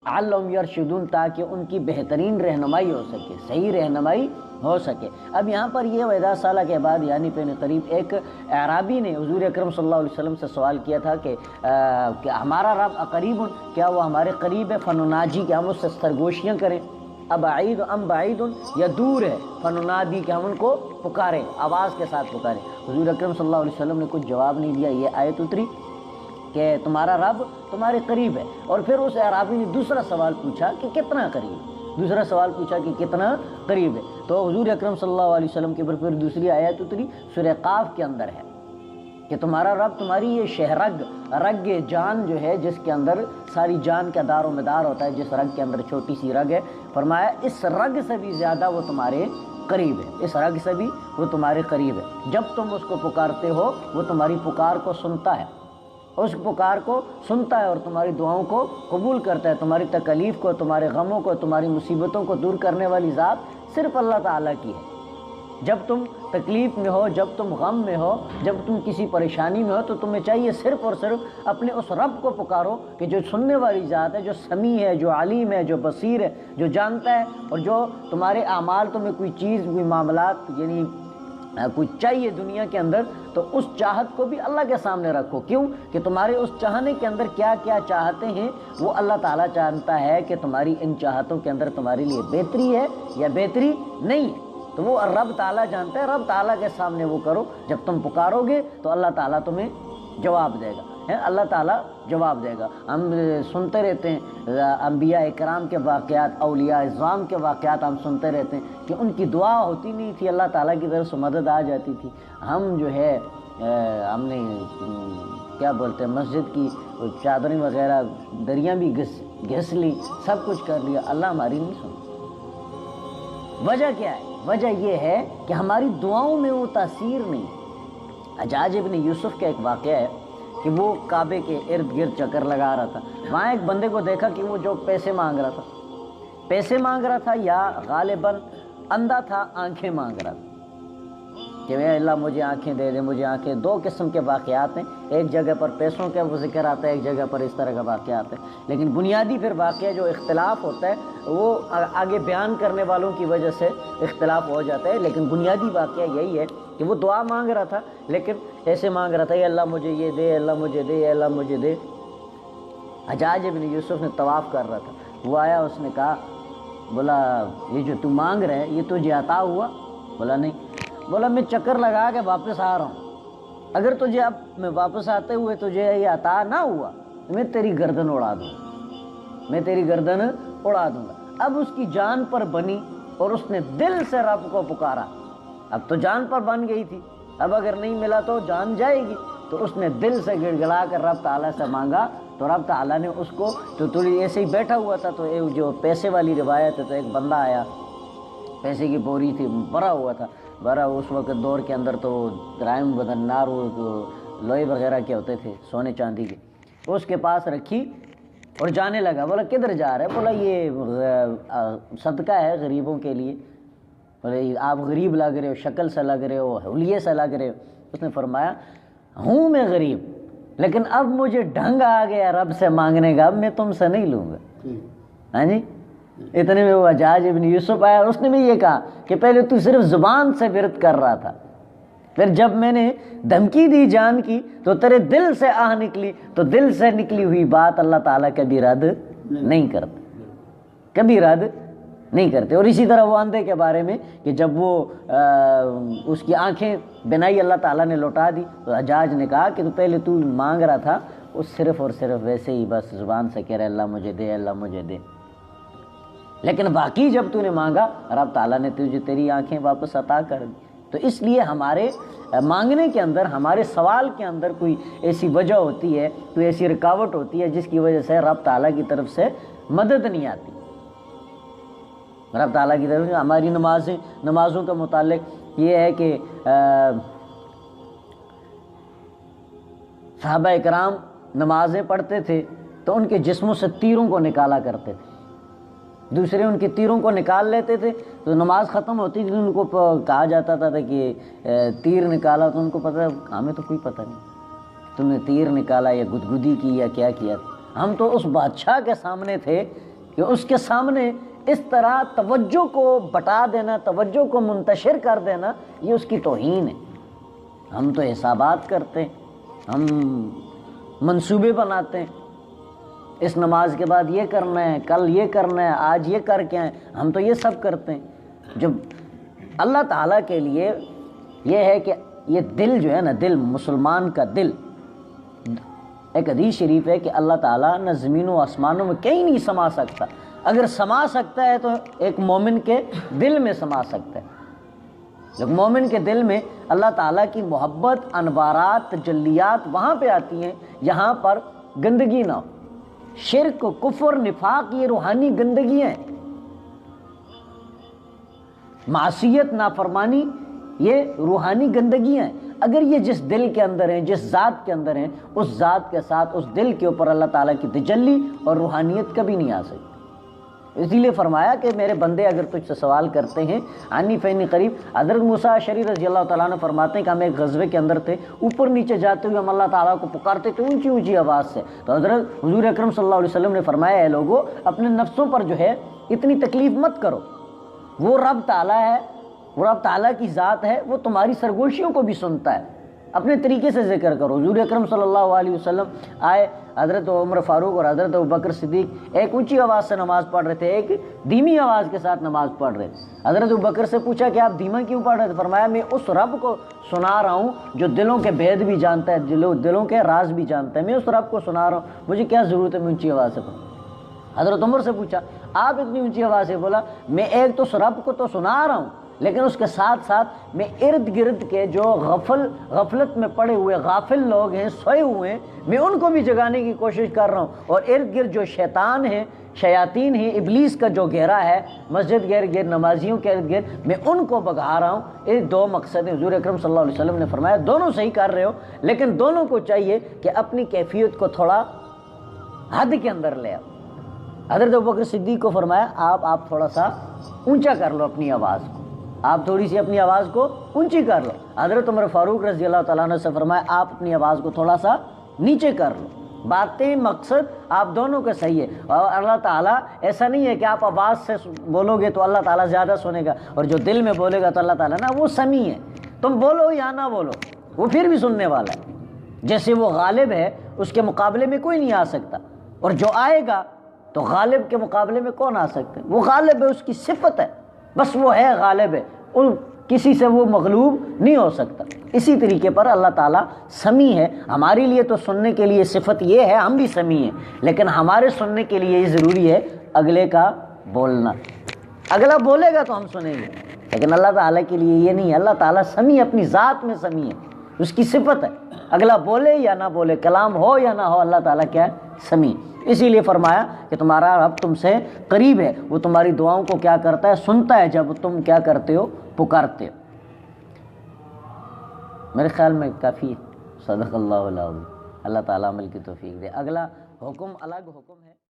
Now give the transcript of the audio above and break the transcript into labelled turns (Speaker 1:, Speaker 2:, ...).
Speaker 1: علم یرشدون، تاکہ ان کی بہترین رہنمائی ہو سکے، صحیح رہنمائی ہو سکے۔ اب یہاں پر یہ وَإِذَا سَأَلَكَ عِبَادِي عَنِّي فَإِنِّي قَرِيبٌ، ایک اعرابی نے حضور اکرم صلی اللہ علیہ وسلم سے سوال کیا تھا کہ ہمارا رب قریب، کیا وہ ہمارے قریب ہے؟ فنناجی، کہ ہم اس سے سرگوشیاں کریں، ابعید ام بعید، یا دور ہے؟ فننادی، کہ ہم ان کو پکاریں، آواز کے ساتھ پکاریں۔ حضور اکرم صلی اللہ علیہ وسلم نے کچھ جواب نہیں دیا، یہ آیت اتری کہ تمہارا رب تمہارے قریب ہے۔ اور پھر اس اعرابی نے دوسرا سوال پوچھا کہ کتنا قریب، دوسرا سوال پوچھا کہ کتنا قریب ہے، تو حضور اکرم صلی اللہ علیہ وسلم کے پھر دوسری آیت اتری سورہ قاف کے اندر ہے کہ تمہارا رب تمہاری یہ شہرگ، رگ جان جو ہے جس کے اندر ساری جان کا دار و مدار ہوتا ہے، جس رگ کے اندر چھوٹی سی رگ ہے، فرمایا اس رگ سے بھی زیادہ وہ تمہارے قریب ہے، اس رگ سے بھی وہ تمہارے قریب ہے۔ جب تم اس کو پکارتے ہو وہ تمہاری پکار کو سنتا ہے، اس پکار کو سنتا ہے اور تمہاری دعاؤں کو قبول کرتا ہے۔ تمہاری تکلیف کو، تمہارے غموں کو، تمہاری مصیبتوں کو دور کرنے والی ذات صرف اللہ تعالیٰ کی ہے۔ جب تم تکلیف میں ہو، جب تم غم میں ہو، جب تم کسی پریشانی میں ہو، تو تمہیں چاہیے صرف اور صرف اپنے اس رب کو پکارو کہ جو سننے والی ذات ہے، جو سمیع ہے، جو علیم ہے، جو بصیر ہے، جو جانتا ہے، اور جو تمہارے اعمال، تمہیں کوئی چیز، کوئی معاملات یعنی کچھ چاہیے دنیا کے اندر، تو اس چاہت کو بھی اللہ کے سامنے رکھو۔ کیوں کہ تمہارے اس چاہنے کے اندر کیا کیا چاہتے ہیں وہ اللہ تعالیٰ جانتا ہے کہ تمہاری ان چاہتوں کے اندر تمہارے لیے بہتری ہے یا بہتری نہیں ہے، تو وہ رب تعالیٰ جانتا ہے۔ رب تعالیٰ کے سامنے وہ کرو، جب تم پکارو گے تو اللہ تعالیٰ تمہیں جواب دے گا، اللہ تعالیٰ جواب دے گا۔ ہم سنتے رہتے ہیں انبیاء اکرام کے واقعات، اولیاء اعظام کے واقعات ہم سنتے رہتے ہیں کہ ان کی دعا ہوتی نہیں تھی، اللہ تعالیٰ کی طرف سے مدد آ جاتی تھی۔ ہم جو ہے ہم نے کیا بولتے ہیں مسجد کی چادریں وغیرہ دریاں بھی گھس لی، سب کچھ کر لیا، اللہ ہماری نہیں سنتا۔ وجہ کیا ہے؟ وجہ یہ ہے کہ ہماری دعاؤں میں وہ تاثیر نہیں۔ حجاج ابن یوسف کا ایک واقعہ ہے کہ وہ کعبے کے ارد گرد چکر لگا رہا تھا، وہاں ایک بندے کو دیکھا کہ وہ جو پیسے مانگ رہا تھا یا غالباً اندھا تھا، آنکھیں مانگ رہا تھا کہ اے اللہ مجھے آنکھیں دے دے، مجھے آنکھیں۔ دو قسم کے واقعات ہیں، ایک جگہ پر پیسوں کا وہ ذکر آتا ہے، ایک جگہ پر اس طرح کا واقعات ہے، لیکن بنیادی پھر واقعہ جو اختلاف ہوتا ہے وہ آگے بیان کرنے والوں کی وجہ سے اختلاف ہو جاتا ہے، لیکن بنیادی واقعہ یہی ہے کہ وہ دعا مانگ رہا تھا، لیکن ایسے مانگ رہا تھا اے اللہ مجھے یہ دے، اللہ مجھے دے، اے اللہ مجھے دے۔ حجاج ابن یوسف نے طواف کر رہا تھا، وہ آیا، اس نے کہا، بولا یہ جو تو مانگ رہے یہ تجھے عطا ہوا؟ بولا نہیں۔ بولا میں چکر لگا کے واپس آ رہا ہوں، اگر تجھے اب میں واپس آتے ہوئے تجھے یہ عطا نہ ہوا میں تیری گردن اڑا دوں گا، میں تیری گردن اڑا دوں گا۔ اب اس کی جان پر بنی اور اس نے دل سے رب کو پکارا، اب تو جان پر بن گئی تھی، اب اگر نہیں ملا تو جان جائے گی، تو اس نے دل سے گڑ گڑا کر رب تعالیٰ سے مانگا، تو رب تعالیٰ نے اس کو، تو تھوڑی ایسے ہی بیٹھا ہوا تھا، تو جو پیسے والی روایت ہے، تو ایک بندہ آیا، پیسے کی بوری تھی، بھرا ہوا تھا، بھرا اس وقت دور کے اندر تو درائم بدنار لوہے وغیرہ کے ہوتے تھے، سونے چاندی کے، اس کے پاس رکھی اور جانے لگا۔ بولا کدھر جا رہا ہے؟ بولا یہ صدقہ ہے غریبوں کے لیے۔ بولے آپ غریب لگ رہے ہو، شکل سے لگ رہے ہو، حلیے سے لگ رہے ہو۔ اس نے فرمایا ہوں میں غریب، لیکن اب مجھے ڈھنگ آ گیا رب سے مانگنے کا، اب میں تم سے نہیں لوں گا۔ ہاں جی، اتنے میں وہ حجاج ابن یوسف آیا اور اس نے بھی یہ کہا کہ پہلے تو صرف زبان سے ورد کر رہا تھا، پھر جب میں نے دھمکی دی جان کی تو تیرے دل سے آہ نکلی، تو دل سے نکلی ہوئی بات اللہ تعالیٰ کبھی رد نہیں کرتے، کبھی رد نہیں کرتے۔ اور اسی طرح وہ اندھے کے بارے میں کہ جب وہ اس کی آنکھیں بنائی اللہ تعالیٰ نے لوٹا دی، تو حجاج نے کہا کہ تو پہلے تو مانگ رہا تھا وہ صرف اور صرف ویسے ہی بس زبان سے کہہ رہا اللہ مجھے دے، اللہ مجھے دے، لیکن باقی جب تو نے مانگا رب تعالیٰ نے تجھے تیری آنکھیں واپس عطا کر دی۔ تو اس لیے ہمارے مانگنے کے اندر، ہمارے سوال کے اندر کوئی ایسی وجہ ہوتی ہے، کوئی ایسی رکاوٹ ہوتی ہے جس کی وجہ سے رب تعالیٰ کی طرف سے مدد نہیں آتی۔ رب تعالیٰ کی طرف سے ہماری نمازوں کا متعلق یہ ہے کہ صحابہ اکرام نمازیں پڑھتے تھے تو ان کے جسموں سے تیروں کو نکالا کرتے تھے، دوسرے ان کے تیروں کو نکال لیتے تھے، تو نماز ختم ہوتی تھی، ان کو کہا جاتا تھا کہ تیر نکالا، تو ان کو پتہ، ہمیں تو کوئی پتہ نہیں تم نے تیر نکالا یا گدگدی کی یا کیا کیا تھا، ہم تو اس بادشاہ کے سامنے تھے کہ اس کے سامنے اس طرح توجہ کو بٹا دینا، توجہ کو منتشر کر دینا، یہ اس کی توہین ہے۔ ہم تو حسابات کرتے ہیں، ہم منصوبے بناتے ہیں، اس نماز کے بعد یہ کرنا ہے، کل یہ کرنا ہے، آج یہ کر کے آئیں، ہم تو یہ سب کرتے ہیں۔ جب اللہ تعالیٰ کے لیے یہ ہے کہ یہ دل جو ہے نا، دل مسلمان کا دل، ایک حدیث شریف ہے کہ اللہ تعالیٰ نہ زمین و آسمانوں میں کہیں نہیں سما سکتا، اگر سما سکتا ہے تو ایک مومن کے دل میں سما سکتا ہے۔ جب مومن کے دل میں اللہ تعالیٰ کی محبت، انوارات، تجلیات وہاں پہ آتی ہیں جہاں پر گندگی نہ ہو۔ شرک، کفر، نفاق یہ روحانی گندگیاں ہیں، معصیت، نافرمانی یہ روحانی گندگیاں ہیں۔ اگر یہ جس دل کے اندر ہیں، جس ذات کے اندر ہیں، اس ذات کے ساتھ اس دل کے اوپر اللہ تعالیٰ کی تجلی اور روحانیت کبھی نہیں آ سکتی۔ اسی لیے فرمایا کہ میرے بندے اگر تجھ سے سوال کرتے ہیں عنی فانی قریب، حضرت موسیٰ اشعری رضی اللہ تعالیٰ عنہ فرماتے ہیں کہ ہم ایک غزوے کے اندر تھے، اوپر نیچے جاتے ہوئے ہم اللہ تعالیٰ کو پکارتے تھے اونچی اونچی آواز سے، تو حضرت حضور اکرم صلی اللہ علیہ وسلم نے فرمایا اے لوگو اپنے نفسوں پر جو ہے اتنی تکلیف مت کرو، وہ رب تعالیٰ ہے، وہ رب تعالیٰ کی ذات ہے، وہ تمہاری سرگوشیوں کو بھی سنتا ہے، اپنے طریقے سے ذکر کرو۔ حضور اکرم صلی اللہ علیہ وسلم آئے، حضرت عمر فاروق اور حضرت ابوبکر صدیق ایک اونچی آواز سے نماز پڑھ رہے تھے، ایک دھیمی آواز کے ساتھ نماز پڑھ رہے تھے۔ حضرت ابوبکر سے پوچھا کہ آپ دھیما کیوں پڑھ رہے تھے؟ فرمایا میں اس رب کو سنا رہا ہوں جو دلوں کے بھید بھی جانتا ہے، دلوں کے راز بھی جانتا ہے، میں اس رب کو سنا رہا ہوں، مجھے کیا ضرورت ہے میں اونچی آواز سے پڑھوں۔ حضرت عمر سے پوچھا آپ اتنی اونچی آواز سے؟ بولا میں ایک تو اس رب کو تو سنا رہا ہوں، لیکن اس کے ساتھ ساتھ میں ارد گرد کے جو غفلت میں پڑے ہوئے غافل لوگ ہیں، سوئے ہوئے ہیں، میں ان کو بھی جگانے کی کوشش کر رہا ہوں، اور ارد گرد جو شیطان ہیں، شیاطین ہیں، ابلیس کا جو گھیرا ہے مسجد گرد گرد نمازیوں کے ارد گرد، میں ان کو بھگا رہا ہوں۔ یہ دو مقصد ہیں۔ حضور اکرم صلی اللہ علیہ وسلم نے فرمایا دونوں صحیح کر رہے ہو، لیکن دونوں کو چاہیے کہ اپنی کیفیت کو تھوڑا حد کے اندر لے آؤ۔ حضرت ابوبکر صدیق کو فرمایا آپ تھوڑا سا اونچا کر لو اپنی آواز کو، آپ تھوڑی سی اپنی آواز کو اونچی کر لو۔ حضرت عمر فاروق رضی اللہ تعالیٰ عنہ سے فرمایا آپ اپنی آواز کو تھوڑا سا نیچے کر لو۔ باتیں، مقصد آپ دونوں کا صحیح ہے، اور اللہ تعالیٰ ایسا نہیں ہے کہ آپ آواز سے بولو گے تو اللہ تعالیٰ زیادہ سنے گا، اور جو دل میں بولے گا تو اللہ تعالیٰ نا وہ سمیع ہے، تم بولو یا نہ بولو وہ پھر بھی سننے والا ہے۔ جیسے وہ غالب ہے اس کے مقابلے میں کوئی نہیں آ سکتا، اور جو آئے گا تو غالب کے مقابلے میں کون آ سکتا ہے؟ وہ غالب ہے، اس کی صفت ہے، بس وہ ہے غالب ہے، کسی سے وہ مغلوب نہیں ہو سکتا۔ اسی طریقے پر اللہ تعالیٰ سمیع ہے۔ ہمارے لیے تو سننے کے لیے صفت یہ ہے ہم بھی سمیع ہیں، لیکن ہمارے سننے کے لیے یہ ضروری ہے اگلے کا بولنا، اگلا بولے گا تو ہم سنیں گے، لیکن اللہ تعالیٰ کے لیے یہ نہیں ہے۔ اللہ تعالیٰ سمیع، اپنی ذات میں سمیع ہے، اس کی صفت ہے، اگلا بولے یا نہ بولے، کلام ہو یا نہ ہو، اللہ تعالیٰ کیا ہے؟ سمیع۔ اسی لیے فرمایا کہ تمہارا رب تم سے قریب ہے، وہ تمہاری دعاؤں کو کیا کرتا ہے؟ سنتا ہے جب تم کیا کرتے ہو؟ پکارتے ہو۔ میرے خیال میں کافی صدق اللہ العظیم۔ اللہ تعالیٰ عمل کی توفیق دے۔ اگلا حکم الگ حکم ہے۔